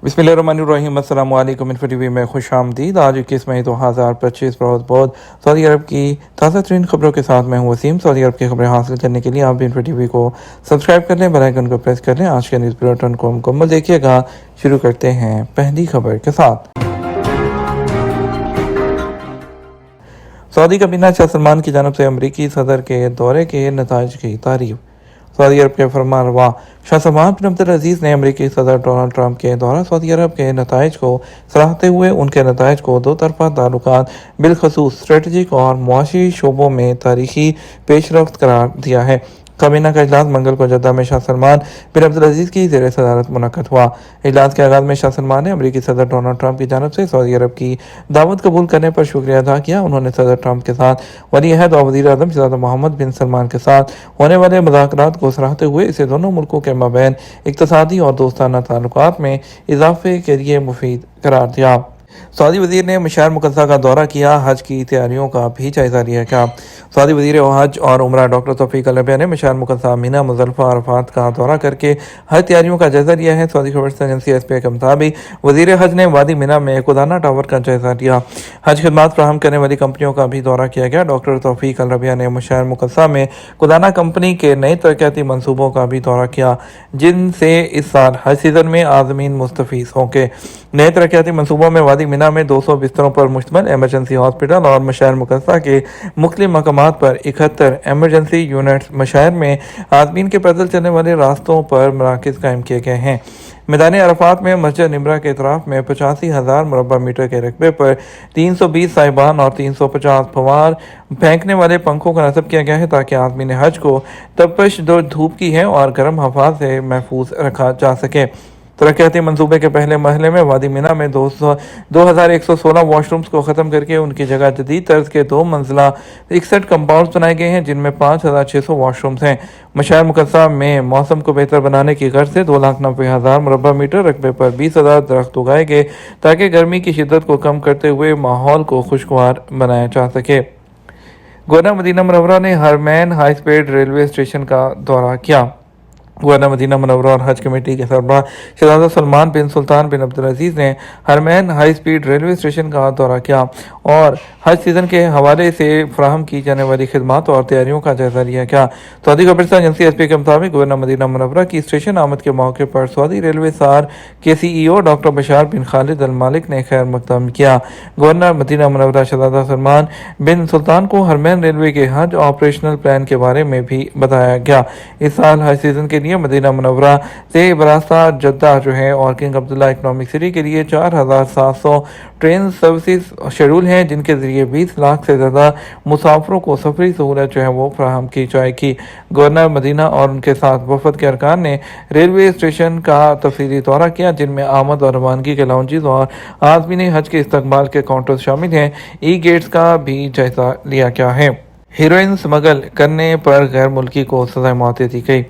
बिस्मिल्लाहिर्रहमानिर्रहीम। अस्सलाम वालेकुम। इन्फो टीवी में खुश आमदीद। आज 21 मई 2025 बहुत बहुत सऊदी अरब की ताज़ा तरीन खबरों के साथ मैं हूँ वसीम। सऊदी अरब की खबरें हासिल करने के लिए आप भी इन्फो टीवी को सब्सक्राइब कर लें, बेल आइकन को प्रेस कर लें। आज के न्यूज़ बुलेटिन को मुकम्मल देखिएगा। शुरू करते हैं पहली खबर के साथ। सऊदी काबीना शाह सलमान की जानब से अमरीकी सदर के दौरे के नताइज की तारीफ। सऊदी अरब के फरमानरवा शाह सलमान बिन अब्दुल अजीज़ ने अमरीकी सदर डोनाल्ड ट्रंप के दौरा सऊदी अरब के नताइज को सराहते हुए उनके नताइज को दो तरफा ताल्लुकात बिलखसूस स्ट्रेटजिक और मुआशी शोबों में तारीखी पेशरफ्त करार दिया है। काबीना का इजलास मंगल को जद्दा में शाह सलमान बिन अब्दुल अजीज़ की ज़ेर सदारत मुनक्कद हुआ। इजलास के आगाज़ में शाह सलमान ने अमरीकी सदर डोनाल्ड ट्रंप की जानब से सऊदी अरब की दावत कबूल करने पर शुक्रिया अदा किया। उन्होंने सदर ट्रंप के साथ वली अहद और वज़ीर आज़म शहज़ादा मोहम्मद बिन सलमान के साथ होने वाले मुज़ाकरात को सराहते हुए इसे दोनों मुल्कों के माबैन इक़्तिसादी और दोस्ताना ताल्लुकात में इजाफे के लिए मुफीद करार दिया। सऊदी वज़ीर ने मशार मुक़द्दसा का दौरा किया, हज की तैयारियों का भी जायज़ा लिया। क्या सऊदी वज़ीर हज और उमरा डॉक्टर तौफीक अल-रबिया ने मशार मुक़द्दसा, मीना, मुज़दलिफ़ा, अरफात का दौरा करके हज तैयारियों का जायज़ा लिया है। सऊदी खबर एजेंसी एसपीआई के मुताबिक वज़ीर हज ने वादी मीना में कुदाना टावर का जायज़ा लिया। हज खिदमात फराहम करने वाली कंपनियों का भी दौरा किया गया। डॉक्टर तौफीक अल-रबिया ने मशार मुक़द्दसा में कुदाना कंपनी के नए तरक्याती मनसूबों का भी दौरा किया, जिनसे इस साल हज सीज़न में आज़मीन मुस्तफ़ीज़ होंगे। नए तरक्याती मनसूबों में वादी मीना में 200 बिस्तरों पर मुश्तमिल एमरजेंसी हॉस्पिटल और मशायर मुक़द्दसा के मुख्तलिफ मकामात पर 71 एमरजेंसी यूनिट्स, मशायर में आदमीन के पैदल चलने वाले रास्तों पर मराकज़ कायम किए गए हैं। मैदान अरफात में मस्जिद निमरा के इतराफ़ में 85,000 मुरब्बा मीटर के रकबे पर 320 साहिबान और 350 फवार फेंकने वाले पंखों का नस्ब किया गया है, ताकि आदमीन हज को तपश दो धूप की है और गर्म हवा से महफूज रखा जा सके। तरक्याती मंसूबे के पहले मरहले में वादी मीना में 2116 वॉशरूम्स को ख़त्म करके उनकी जगह जदीद तर्ज के 2 मंजिला 61 कंपाउंड्स बनाए गए हैं, जिनमें 5600 वॉशरूम्स हैं। मशायर मुक़द्दसा में मौसम को बेहतर बनाने की गर्ज से 2,90,000 मुरब्बा मीटर रकबे पर 20,000 दरख्त उगाए गए, ताकि गर्मी की शिद्दत को कम करते हुए माहौल को खुशगवार बनाया जा सके। गवर्नर मदीना मुनव्वरा ने हरमैन हाई स्पीड रेलवे स्टेशन का दौरा किया। गवर्नर मदीना मुनव्वरा और हज कमेटी के सरबराह शहज़ादा सलमान बिन सुल्तान बिन अब्दुल अजीज़ ने हरमैन हाई स्पीड रेलवे स्टेशन का दौरा किया और हज सीज़न के हवाले से फराहम की जाने वाली खिदमात और तैयारियों का जायज़ा लिया। क्या सऊदी खबर एजेंसी एसपी के मुताबिक गवर्नर मदीना मुनव्वरा की स्टेशन आमद के मौके पर सऊदी रेलवे सार के CEO डॉक्टर बशार बिन खालिद अल मालिक ने खैर मकदम किया। गवर्नर मदीना मुनव्वरा शहज़ादा सलमान बिन सुल्तान को हरमैन रेलवे के हज ऑपरेशनल प्लान के बारे में भी बताया गया। इस साल हज सीज़न के लिए मदीना मुनव्वरा से बरास्ता जद्दा जो है और किंग अब्दुल्ला इकनॉमिक सिटी के लिए 4,700 ट्रेन सर्विसेज शेड्यूल हैं, जिनके जरिए 20 लाख से ज़्यादा मुसाफिरों को सफरी सहूलत जो है वो फराहम की जाएगी। गवर्नर मदीना और उनके साथ वफद के अरकान ने रेलवे स्टेशन का तफसीली दौरा किया, जिनमें आमद और रवानगी के लाउंजेस और आज़मीन हज के इस्तकबाल के काउंटर्स शामिल हैं। ई गेट्स का भी जायजा लिया गया है। हीरोइन स्मगल करने पर गैर मुल्की को सज़ाए मौत दी गई।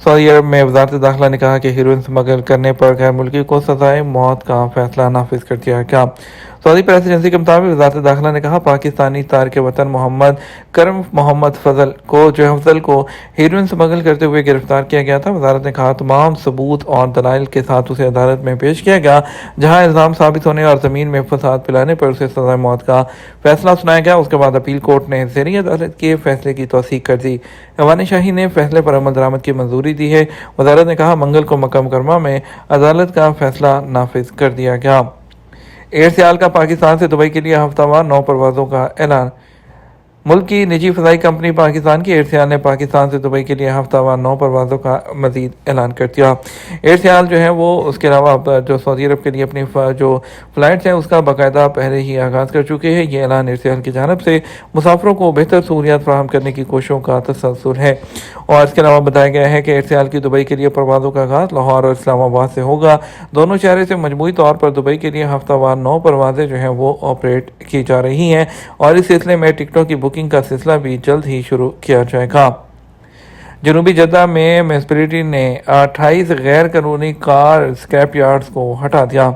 सऊदी अरब में वज़ारत दाखिला ने कहा कि हीरोइन स्मगल करने पर गैर मुल्की को सज़ाए मौत का फैसला नाफिज कर दिया गया। सऊदी प्रेस एजेंसी के मुताबिक वज़ारत दाखिला ने कहा, पाकिस्तानी तारिक वतन मोहम्मद करम मोहम्मद फजल को हीरोइन स्मगल करते हुए गिरफ्तार किया गया था। वज़ारत ने कहा, तमाम सबूत और दलाइल के साथ उसे अदालत में पेश किया गया, जहाँ इल्ज़ाम साबित होने और ज़मीन में फसाद फैलाने पर उसे सज़ाए मौत का फैसला सुनाया गया। उसके बाद अपील कोर्ट ने ज़ेरी अदालत के फैसले की तौसीक कर दी। अवान शाही ने फैसले पर अमल दरामद की मंजूरी दी है। वज़ारत ने कहा, मंगल को मक्का मुकर्रमा में अदालत का फैसला नाफिज कर दिया गया। एयर सियाल का पाकिस्तान से दुबई के लिए हफ्तावार 9 परवाज़ों का ऐलान। मुल्क की निजी फ़ज़ाई कंपनी पाकिस्तान की एयर सियाल ने पाकिस्तान से दुबई के लिए हफ्तावार 9 परवाज़ों का मज़ीद ऐलान कर दिया। एयर सियाल जो है वो उसके अलावा जो सऊदी अरब के लिए अपनी जो फ़्लाइट्स हैं उसका बाकायदा पहले ही आगाज़ कर चुके हैं। ये ऐलान एयर सियाल की जानब से मुसाफिरों को बेहतर सहूलियात फराहम करने की कोशिशों का तसलसल है। और इसके अलावा बताया गया है कि एयर सियाल की दुबई के लिए परवाज़ों का आगाज़ लाहौर और इस्लामाबाद से होगा। दोनों शहरों से मजमूई तौर पर दुबई के लिए हफ्तावार 9 परवाज़ें जो हैं वो ऑपरेट की जा रही हैं और इस सिलसिले में टिकटों की बुकिंग का सिलसिला भी जल्द ही शुरू किया जाएगा। जनूबी जद्दा में म्यूनिसिपैलिटी ने 28 गैर कानूनी कार स्क्रैप यार्ड्स को हटा दिया।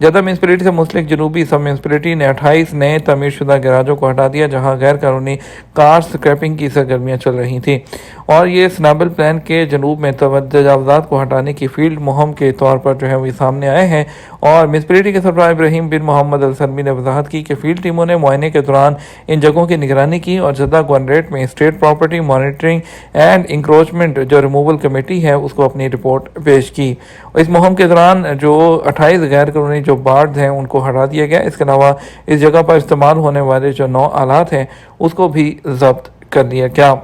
जद्दा म्यूनसिपलिटी से मुंसलिक जनूबी सब म्यूनसिपलिटी ने 28 नए तमीर शुदा गैराजों को हटा दिया, जहां गैर कानूनी कार स्क्रैपिंग की सरगर्मियां चल रही थी, और ये स्नाबल प्लान के जनूब में तजावजात को हटाने की फील्ड मुहिम के तौर पर जो है वो सामने आए हैं। और म्यूनसिपलिटी के सरबराह इब्राहिम बिन मोहम्मद अल सलमी ने वजाहत की कि फील्ड टीमों ने मुआयने के दौरान इन जगहों की निगरानी की और जद्दा गवर्नरेट में state property monitoring and encroachment जो रिमूवल कमेटी है उसको अपनी रिपोर्ट पेश की। इस मुहिम के दौरान जो 28 गैर कानूनी जो बार्ड्स हैं उनको हटा दिया गया। इसके अलावा इस जगह पर इस्तेमाल होने वाले जो 9 आलात हैं उसको भी जब्त कर लिया गया।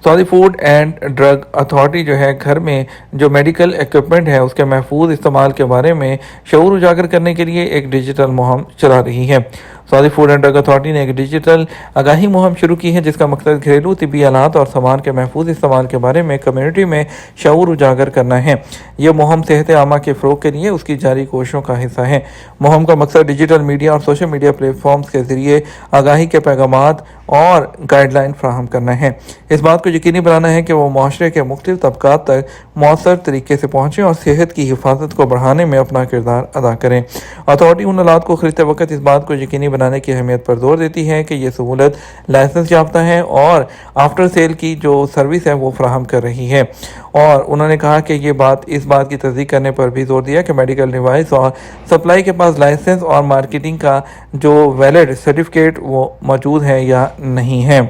Saudi food and drug authority जो है घर में जो मेडिकल इक्विपमेंट है उसके महफूज इस्तेमाल के बारे में शऊर उजागर करने के लिए एक डिजिटल मुहिम चला रही है। Saudi food and drug authority ने एक डिजिटल आगाही मुहिम शुरू की है, जिसका मकसद घरेलू तिब्बी आलात और सामान के महफूज इस्तेमाल के बारे में कम्युनिटी में शऊर उजागर करना है। यह मुहिम सेहत आमा के फ़रोग के लिए उसकी जारी कोशिशों का हिस्सा है। मुहिम का मकसद डिजिटल मीडिया और सोशल मीडिया प्लेटफॉर्म्स के जरिए आगाही के पैगामात और गाइडलाइन फ्राहम करना है। इस बात को यकीनी बनाना है कि वो माशरे के मुख्तलिफ तबकात तक मौसर तरीके से पहुँचें और सेहत की हिफाजत को बढ़ाने में अपना किरदार अदा करें। अथॉरिटी उन आलात को खरीदते वक्त इस बात को यकीनी बनाने की अहमियत पर जोर देती है कि ये सहूलत लाइसेंस याफ्ता है और आफ्टर सेल की जो सर्विस है वो फराहम कर रही है। और उन्होंने कहा कि इस बात की तस्दीक करने पर भी जोर दिया कि मेडिकल डिवाइस और सप्लाई के पास लाइसेंस और मार्केटिंग का जो वैलिड सर्टिफिकेट वो मौजूद है या नहीं है।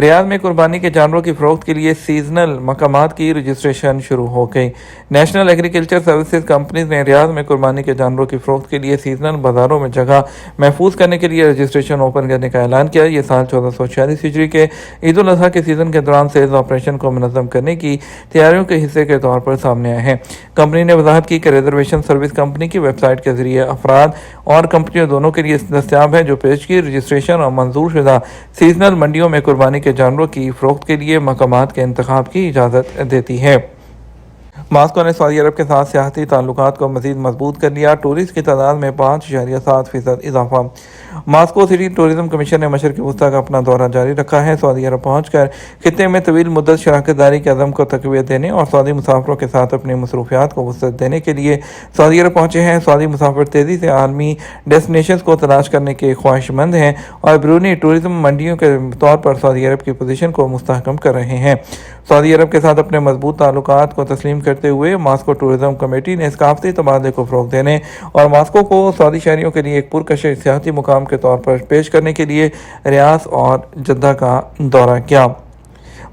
रियाद में कुर्बानी के जानवरों की फ़रोख्त के लिए सीजनल मकामात की रजिस्ट्रेशन शुरू हो गई। नेशनल एग्रीकल्चर सर्विसेज कंपनीज ने रियाद में कुर्बानी के जानवरों की फ़रोख्त के लिए सीजनल बाज़ारों में जगह महफूज करने के लिए रजिस्ट्रेशन ओपन करने का ऐलान किया। ये साल 1446 हिजरी के ईद उल अज़हा के सीज़न के दौरान सेल्स ऑपरेशन को मुनज़्ज़म करने की तैयारियों के हिस्से के तौर पर सामने आए हैं। कंपनी ने वजाहत की कि रिजर्वेशन सर्विस कंपनी की वेबसाइट के जरिए अफराद और कंपनियों दोनों के लिए दस्तियाब है जो पेशगी रजिस्ट्रेशन और मंजूर शुदा सीजनल मंडियों में कुर्बानी जानवरों की फ़रोख्त के लिए मकामात के इंतखाब की इजाज़त देती है। मास्को ने सऊदी अरब के साथ सियाहती ताल्लुकात को मज़ीद मजबूत कर लिया। टूरिस्ट की तादाद में 5.7% इजाफा। मास्को सिटी टूरिज्म कमीशन ने मशरक़ी वस्ता का अपना दौरा जारी रखा है। सऊदी अरब पहुँचकर खित्ते में तवील मुद्दत शराकत दारी के अज़म को तक़वियत देने और सऊदी मुसाफिरों के साथ अपनी मसरूफियात को वसअत देने के लिए सऊदी अरब पहुँचे हैं। सऊदी मुसाफिर तेज़ी से आलमी डेस्टिनेशन को तलाश करने के ख्वाहिशमंद हैं और बैरूनी टूरिज्म मंडियों के तौर पर सऊदी अरब की पोजीशन को मुस्तहकम कर रहे हैं। सऊदी अरब के साथ अपने मजबूत ताल्लुकात को तस्लीम करते हुए मास्को टूरिज्म कमेटी ने सकाफती तबादले को फ़रोग़ देने और मास्को को सऊदी शहरियों के लिए एक पुरकशिश सियाहती मुकाम के तौर पर पेश करने के लिए रियाद और जद्दा का दौरा किया।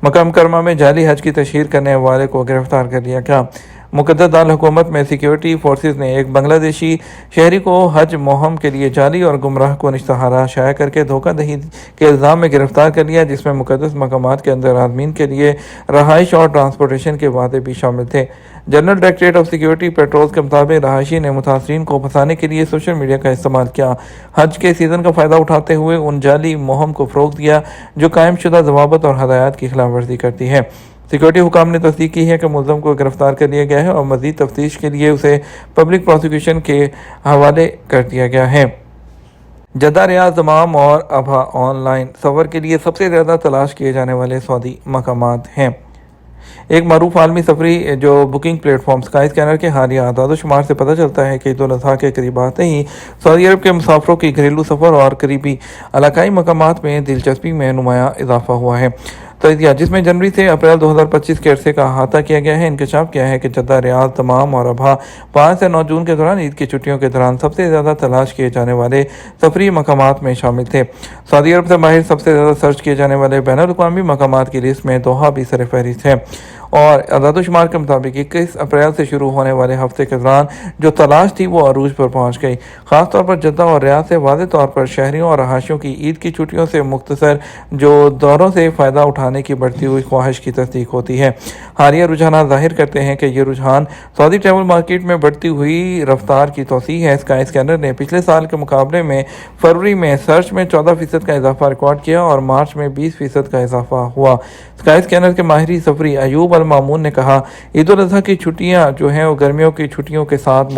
मक्का मुकर्रमा में जाली हज की तशहीर करने वाले को गिरफ्तार कर लिया गया। मुक़द्दस दारुल हुकूमत में सिक्योरिटी फोर्सेस ने एक बांग्लादेशी शहरी को हज मुहिम के लिए जाली और गुमराह को इश्तहारा शाया करके धोखाधड़ी के इल्ज़ाम में गिरफ्तार कर लिया, जिसमें मुक़द्दस मकामात के अंदर आदमीन के लिए रहाइश और ट्रांसपोर्टेशन के वादे भी शामिल थे। General directorate of security patrols के मुताबिक रहायशी ने मुतासरीन को फंसाने के लिए सोशल मीडिया का इस्तेमाल किया। हज के सीज़न का फ़ायदा उठाते हुए उन जाली मुहिम को फ़रोग़ दिया जो कायम शुदा ज़वाबित और हदायत की खिलाफ वर्जी करती है। सिक्योरिटी हुकाम ने तस्दीक की है कि मुल्ज़म को गिरफ्तार कर लिया गया है और मज़ीद तफ्तीश के लिए उसे पब्लिक प्रोसिक्यूशन के हवाले कर दिया गया है। जद्दा, रियाद, दमाम और अबहा ऑनलाइन सफ़र के लिए सबसे ज़्यादा तलाश किए जाने वाले सऊदी मकामात हैं। एक मरूफ आलमी सफरी जो बुकिंग प्लेटफॉर्म स्काई स्कैनर के हालिया आदाद शुमार से पता चलता है कि ईद उल अज़हा के करीब आते ही सऊदी अरब के मुसाफिरों की घरेलू सफ़र और करीबी इलाकाई मकामात में दिलचस्पी में नुमाया इजाफा हुआ है। तो जिसमें जनवरी से अप्रैल 2025 के अरसे का अहाता किया गया है। इंकशाफ किया है कि जद्दा, रियाद, दमाम और अबहा 5 से 9 जून के दौरान ईद की छुट्टियों के दौरान सबसे ज़्यादा तलाश किए जाने वाले सफरी मकामात में शामिल थे। सऊदी अरब से बाहर सबसे ज़्यादा सर्च किए जाने वाले बैनुल-अक़वामी मकामात की लिस्ट में दोहा भी सरफ़हरिस्त है। और आदाद शुमार के मुताबिक 21 अप्रैल से शुरू होने वाले हफ्ते के दौरान जो तलाश थी वो अरूज पर पहुँच गई। ख़ासतौर पर जद्दा और रियाद से वाज़े तौर पर शहरियों और रहायशियों की ईद की छुट्टियों से मुख्तसर जो दौरों से फ़ायदा उठाने की बढ़ती हुई ख्वाहिश की तस्दीक होती है। हालिया रुझान ज़ाहिर करते हैं कि ये रुझान सऊदी ट्रैवल मार्केट में बढ़ती हुई रफ्तार की तौसीह है। स्काई स्कैनर ने पिछले साल के मुकाबले में फरवरी में सर्च में 14% का इजाफा रिकॉर्ड किया और मार्च में 20% का इजाफा हुआ। स्काई स्कैनर के माहिरी सफरी अयूब अल मामून ने कहा, ईद उल अज़हा की छुट्टियाँ जो हैं वो गर्मियों की छुट्टियों के साथ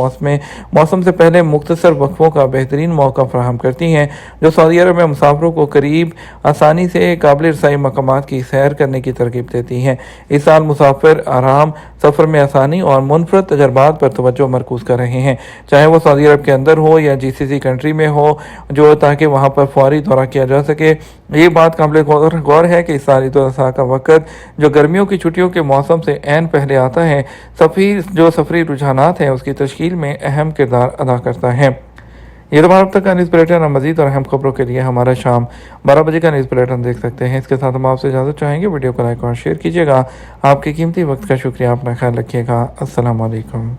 मौसम से पहले मुख्तसर वक्फों का बेहतरीन मौका फराहम करती हैं, जो सऊदी अरब में मुसाफिरों को करीब आसानी से काबिल रसाई मकामात की सैर करने की तरगीब देती हैं। इस साल मुसाफिर आराम, सफ़र में आसानी और मुनफरद तजर्बात पर तवज्जो मरकूज़ कर रहे हैं, चाहे वो सऊदी अरब के अंदर हो या GCC कंट्री में हो, जो ताकि वहाँ पर फौरी दौरा किया जा सके। ये बात काबिल गौर है कि इस साल ईद उल अज़हा का वक़्त जो गर्मियों की छुट्टियों के मौसम से ऐन पहले आता है, सफ़री रुझानात हैं उसकी तश्कील में अहम किरदार अदा करता है। ये तो अब तक का न्यूज़ बुलेटिन। मज़ीद और अहम खबरों के लिए हमारा शाम 12 बजे का न्यूज़ बुलेटिन देख सकते हैं। इसके साथ हम आपसे इजाज़त चाहेंगे। वीडियो को लाइक और शेयर कीजिएगा। आपके कीमती वक्त का शुक्रिया। अपना ख्याल रखिएगा। अस्सलाम वालेकुम।